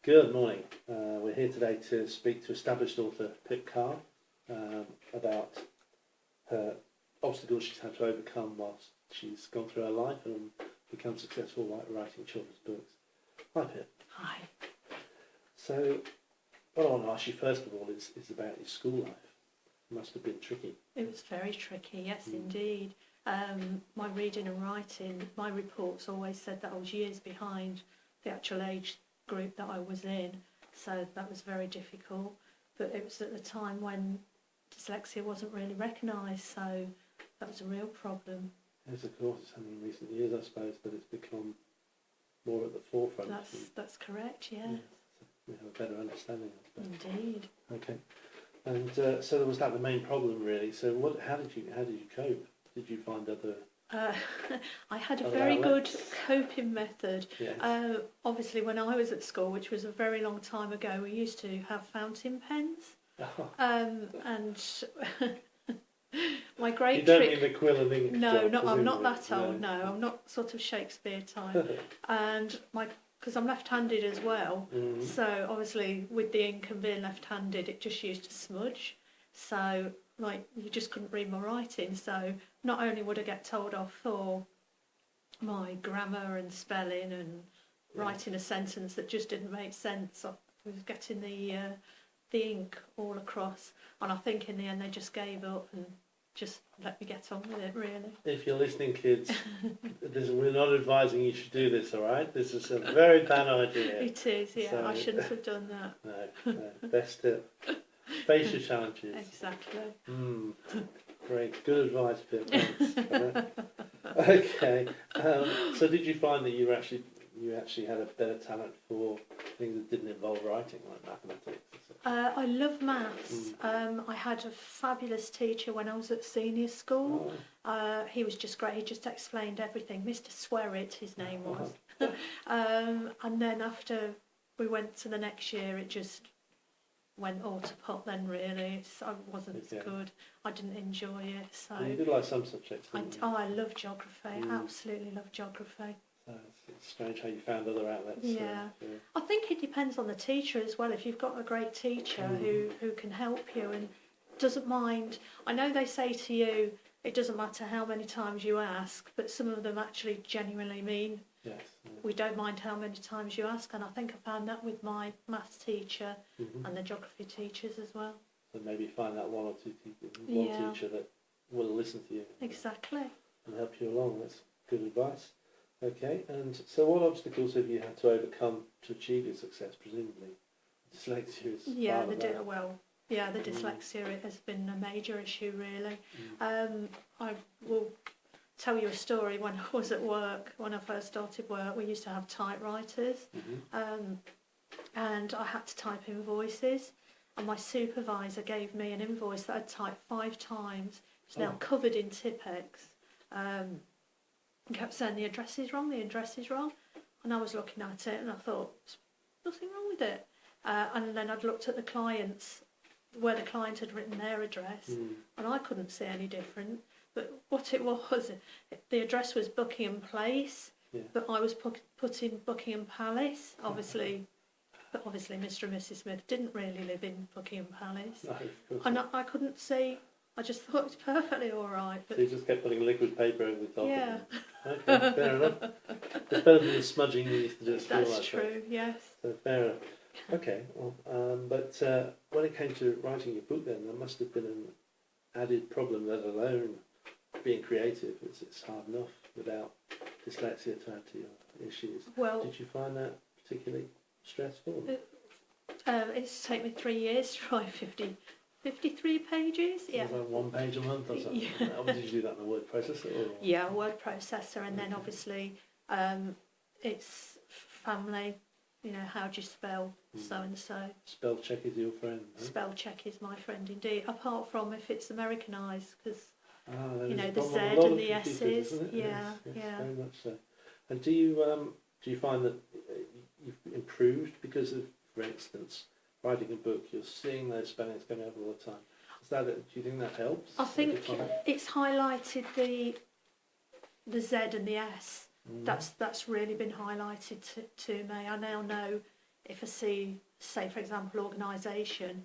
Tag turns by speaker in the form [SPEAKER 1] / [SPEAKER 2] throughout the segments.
[SPEAKER 1] Good morning. We're here today to speak to established author Pip Carr about her obstacles she's had to overcome whilst she's gone through her life and become successful writing children's books. Hi Pip.
[SPEAKER 2] Hi.
[SPEAKER 1] So what I want to ask you first of all is about your school life. It must have been tricky.
[SPEAKER 2] It was very tricky, yes indeed. My reading and writing, my reports always said that I was years behind the actual age group that I was in, so that was very difficult. But it was at the time when dyslexia wasn't really recognised, so that was a real problem.
[SPEAKER 1] Yes, of course, it's only in recent years, I suppose, that it's become more at the forefront.
[SPEAKER 2] That's correct, yes.
[SPEAKER 1] So we have a better understanding, I suppose.
[SPEAKER 2] Indeed.
[SPEAKER 1] Okay. And so was that the main problem, really? So how did you cope? Did you find other?
[SPEAKER 2] I had a
[SPEAKER 1] other
[SPEAKER 2] very
[SPEAKER 1] outlets?
[SPEAKER 2] good coping method.
[SPEAKER 1] Yes.
[SPEAKER 2] Obviously, when I was at school, which was a very long time ago, we used to have fountain pens.
[SPEAKER 1] Oh.
[SPEAKER 2] And my great
[SPEAKER 1] you don't
[SPEAKER 2] trick.
[SPEAKER 1] mean the quill and ink?
[SPEAKER 2] No,
[SPEAKER 1] job,
[SPEAKER 2] I'm not
[SPEAKER 1] presumably?
[SPEAKER 2] that old. No, I'm not sort of Shakespeare time. And because I'm left-handed as well, so obviously with the ink and being left-handed, it just used to smudge. So you just couldn't read my writing. So not only would I get told off for my grammar and spelling and writing a sentence that just didn't make sense, I was getting the ink all across. And I think in the end they just gave up and just let me get on with it, really.
[SPEAKER 1] If you're listening, kids, we're not advising you should do this, all right? This is a very bad idea.
[SPEAKER 2] It is, yeah. So, I shouldn't have done
[SPEAKER 1] that. No. Best tip. Face your challenges.
[SPEAKER 2] Exactly.
[SPEAKER 1] Great. Good advice, Pip. Thanks. Okay. So did you find that you actually had a better talent for things that didn't involve writing, like mathematics?
[SPEAKER 2] I love maths. I had a fabulous teacher when I was at senior school. Oh. He was just great. He just explained everything. Mr. Swerit, his name was. And then after we went to the next year, it just went all to pot then, really. I wasn't as good. I didn't enjoy it. So
[SPEAKER 1] you did like some subjects, didn't you?
[SPEAKER 2] I love geography. Absolutely love geography.
[SPEAKER 1] It's strange how you found other outlets.
[SPEAKER 2] Yeah. I think it depends on the teacher as well. If you've got a great teacher who can help you and doesn't mind. I know they say to you, it doesn't matter how many times you ask, but some of them actually genuinely mean,
[SPEAKER 1] yes,
[SPEAKER 2] we don't mind how many times you ask. And I think I found that with my maths teacher and the geography teachers as well.
[SPEAKER 1] So maybe find that one or two teacher that will listen to you.
[SPEAKER 2] Exactly.
[SPEAKER 1] And help you along. That's good advice. Okay, and so what obstacles have you had to overcome to achieve your success, presumably? Dyslexia is part of that.
[SPEAKER 2] The dyslexia has been a major issue, really. I will tell you a story. When I was at work, when I first started work, we used to have typewriters, and I had to type invoices, and my supervisor gave me an invoice that I'd typed 5 times. It's now covered in Tipp-Ex. And kept saying the address is wrong, and I was looking at it and I thought, there's nothing wrong with it. And then I'd looked at the clients, where the client had written their address, and I couldn't see any different. But what it was, the address was Buckingham Place, but I was putting Buckingham Palace, obviously. But obviously Mr. and Mrs. Smith didn't really live in Buckingham Palace. No, and I couldn't see. I just thought it was perfectly all right. But
[SPEAKER 1] so you just kept putting liquid paper over the top.
[SPEAKER 2] Yeah.
[SPEAKER 1] Okay, fair enough. It's better than the smudging you used to do at school.
[SPEAKER 2] That's true, yes.
[SPEAKER 1] So fair enough. Okay, well, but when it came to writing your book then, there must have been an added problem, let alone being creative. It's hard enough without dyslexia to add to your issues.
[SPEAKER 2] Well,
[SPEAKER 1] did you find that particularly stressful?
[SPEAKER 2] It's taken me 3 years to write 53 pages,
[SPEAKER 1] yeah. Was that 1 page a month or something? Yeah. Did you do that in a word processor? Or?
[SPEAKER 2] Yeah, a word processor, and then obviously it's family, how do you spell so-and-so.
[SPEAKER 1] Spell check is your friend, huh?
[SPEAKER 2] Spell check is my friend indeed, apart from if it's Americanised, because, the
[SPEAKER 1] Z
[SPEAKER 2] and the S's.
[SPEAKER 1] Yes, very much so. And do you find that you've improved because of, for instance, writing a book, you're seeing those spellings coming up all the time? Do you think that helps?
[SPEAKER 2] I think it's highlighted the Z and the S. That's really been highlighted to me. I now know if I see, say for example, organisation,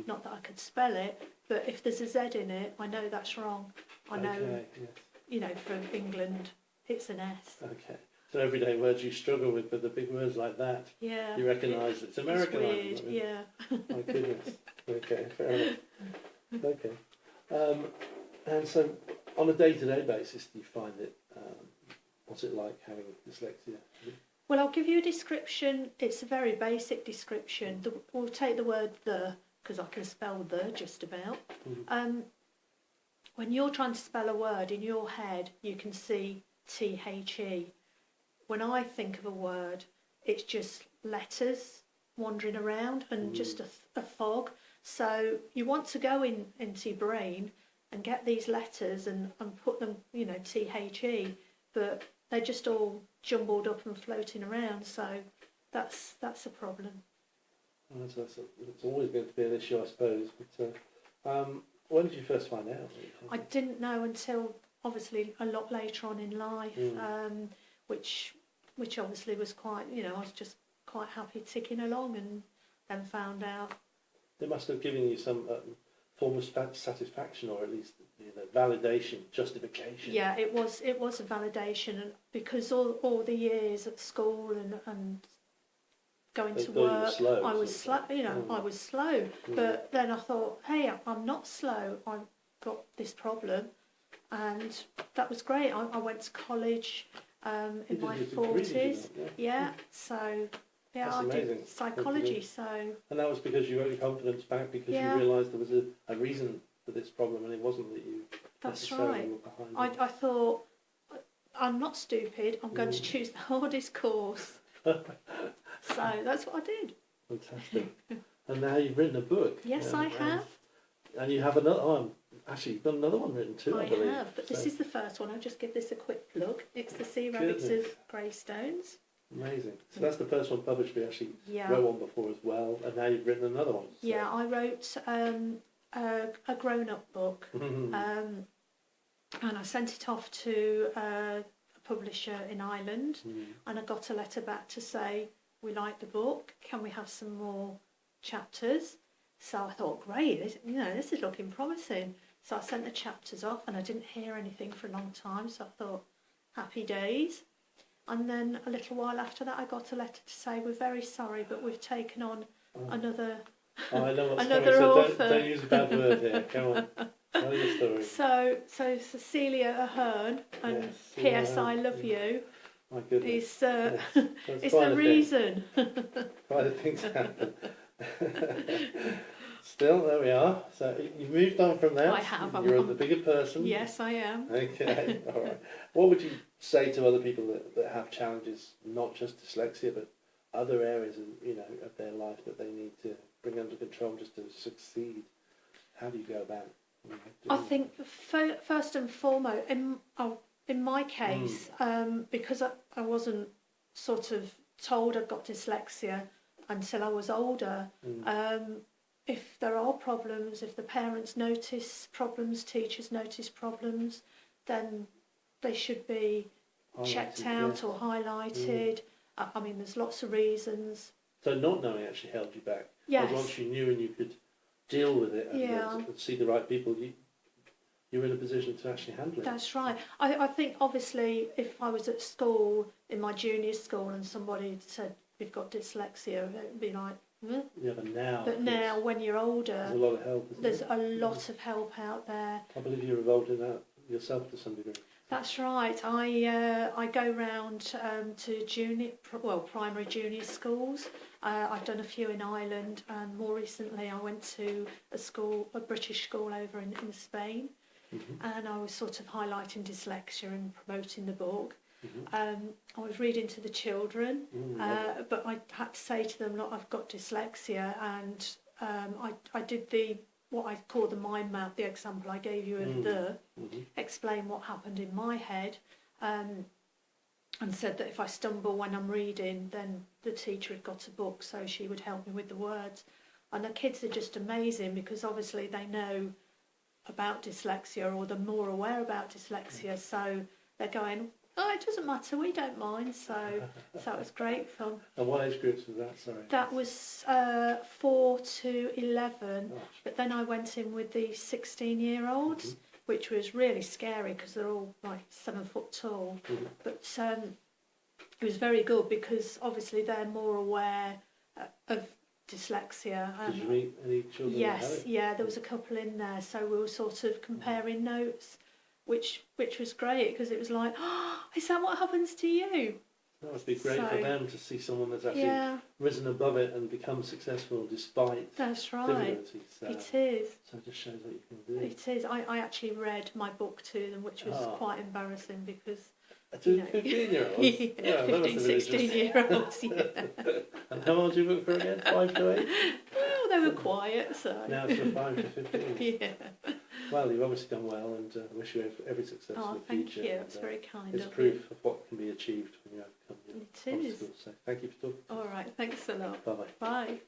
[SPEAKER 2] not that I could spell it, but if there's a Z in it, I know that's wrong. I know,
[SPEAKER 1] Okay, yes.
[SPEAKER 2] you know, for England, it's an S.
[SPEAKER 1] Okay. So everyday words you struggle with, but the big words like that,
[SPEAKER 2] Yeah.
[SPEAKER 1] you recognise it's American.
[SPEAKER 2] It's weird, yeah.
[SPEAKER 1] My goodness. Okay, fair enough. Okay. And so, on a day-to-day basis, do you find it? What's it like having dyslexia?
[SPEAKER 2] Well, I'll give you a description. It's a very basic description. We'll take the word "the" because I can spell "the" just about. When you're trying to spell a word in your head, you can see THE. When I think of a word, it's just letters wandering around and just a fog. So you want to go into your brain and get these letters and put them, you know, THE, but they're just all jumbled up and floating around. So that's a problem.
[SPEAKER 1] Well, it's always going to be an issue, I suppose. But when did you first find out?
[SPEAKER 2] I didn't know until obviously a lot later on in life, which obviously was quite, you know, I was just quite happy ticking along and then found out.
[SPEAKER 1] It must have given you some form of satisfaction, or at least, you know, validation, justification.
[SPEAKER 2] Yeah, it was a validation, and because all the years at school and going to work, I was slow. You know, I was slow. But then I thought, hey, I'm not slow. I've got this problem, and that was great. I went to college in my 40s. Yeah, so. Yeah, I did psychology, so...
[SPEAKER 1] And that was because you got your confidence back, because you realised there was a reason for this problem, and it wasn't that you...
[SPEAKER 2] That's right. I thought, I'm not stupid, I'm going to choose the hardest course. So that's what I did.
[SPEAKER 1] Fantastic. And now you've written a book.
[SPEAKER 2] Yes, I have.
[SPEAKER 1] And you have another... actually, you've got another one written too, I believe.
[SPEAKER 2] I have, but this is the first one. I'll just give this a quick plug. It's The Sea Rabbits of Greystones.
[SPEAKER 1] Amazing. So that's the first one published. We actually wrote one before as well, and now you've written another one. So.
[SPEAKER 2] Yeah, I wrote a grown-up book, and I sent it off to a publisher in Ireland, and I got a letter back to say, we like the book, can we have some more chapters? So I thought, great, this is looking promising. So I sent the chapters off, and I didn't hear anything for a long time, so I thought, happy days. And then a little while after that, I got a letter to say, we're very sorry, but we've taken on another
[SPEAKER 1] I know what's
[SPEAKER 2] another
[SPEAKER 1] coming,
[SPEAKER 2] author.
[SPEAKER 1] So don't use a bad word here. Come on, tell your story.
[SPEAKER 2] So Cecilia Ahern and P.S. I Love You.
[SPEAKER 1] My goodness.
[SPEAKER 2] It's the reason.
[SPEAKER 1] Quite a thing to happen. Still, there we are. So you've moved on from that.
[SPEAKER 2] I have.
[SPEAKER 1] You're the bigger person.
[SPEAKER 2] Yes, I am.
[SPEAKER 1] Okay, all right. What would you say to other people that have challenges, not just dyslexia, but other areas of their life that they need to bring under control just to succeed? How do you go about it?
[SPEAKER 2] I think first and foremost, in my case, because I wasn't sort of told I've got dyslexia until I was older. If there are problems, if the parents notice problems, teachers notice problems, then they should be checked out or highlighted. I mean, there's lots of reasons.
[SPEAKER 1] So not knowing actually held you back?
[SPEAKER 2] Yes.
[SPEAKER 1] But once you knew and you could deal with it and see the right people, you were in a position to actually handle it. That's
[SPEAKER 2] right. I think, obviously, if I was at school, in my junior school, and somebody said, you've got dyslexia, it would be like,
[SPEAKER 1] Yeah, but
[SPEAKER 2] now, when you're older,
[SPEAKER 1] there's a lot of help.
[SPEAKER 2] There's a lot of help out there.
[SPEAKER 1] I believe you're involved in that yourself to some degree.
[SPEAKER 2] That's right. I go round to primary junior schools. I've done a few in Ireland, and more recently I went to a British school over in Spain, and I was sort of highlighting dyslexia and promoting the book. I was reading to the children, but I had to say to them, look, I've got dyslexia, and I did what I call the mind map, the example I gave you of explain what happened in my head, and said that if I stumble when I'm reading, then the teacher had got a book, so she would help me with the words. And the kids are just amazing, because obviously they know about dyslexia, or they're more aware about dyslexia, so they're going, Oh, it doesn't matter. We don't mind. So that was great fun.
[SPEAKER 1] And what age groups was that? Sorry.
[SPEAKER 2] That was 4 to 11.
[SPEAKER 1] Gosh.
[SPEAKER 2] But then I went in with the 16-year-olds, which was really scary because they're all like 7 foot tall. But it was very good because obviously they're more aware of dyslexia.
[SPEAKER 1] Did you meet any children?
[SPEAKER 2] Yes, yeah, there was a couple in there, so we were sort of comparing notes, which was great because it was like, oh, is that what happens to you?
[SPEAKER 1] That would be great for them to see someone that's actually risen above it and become successful despite difficulties.
[SPEAKER 2] It is.
[SPEAKER 1] So it just shows what you can do.
[SPEAKER 2] It is. I actually read my book to them, which was quite embarrassing because...
[SPEAKER 1] To 15-year-olds?
[SPEAKER 2] Yeah, 15, 16-year-olds, yeah.
[SPEAKER 1] And how old did you book for again? 5 to 8?
[SPEAKER 2] Well, they were quiet, so...
[SPEAKER 1] Now it's from 5 to 15.
[SPEAKER 2] Yeah.
[SPEAKER 1] Well, you've obviously done well, and I wish you every success in the future.
[SPEAKER 2] Thank you. That's very kind of you.
[SPEAKER 1] It's proof of what can be achieved when you overcome your obstacles. So thank you for talking.
[SPEAKER 2] All right, thanks a lot.
[SPEAKER 1] Bye-bye.
[SPEAKER 2] Bye.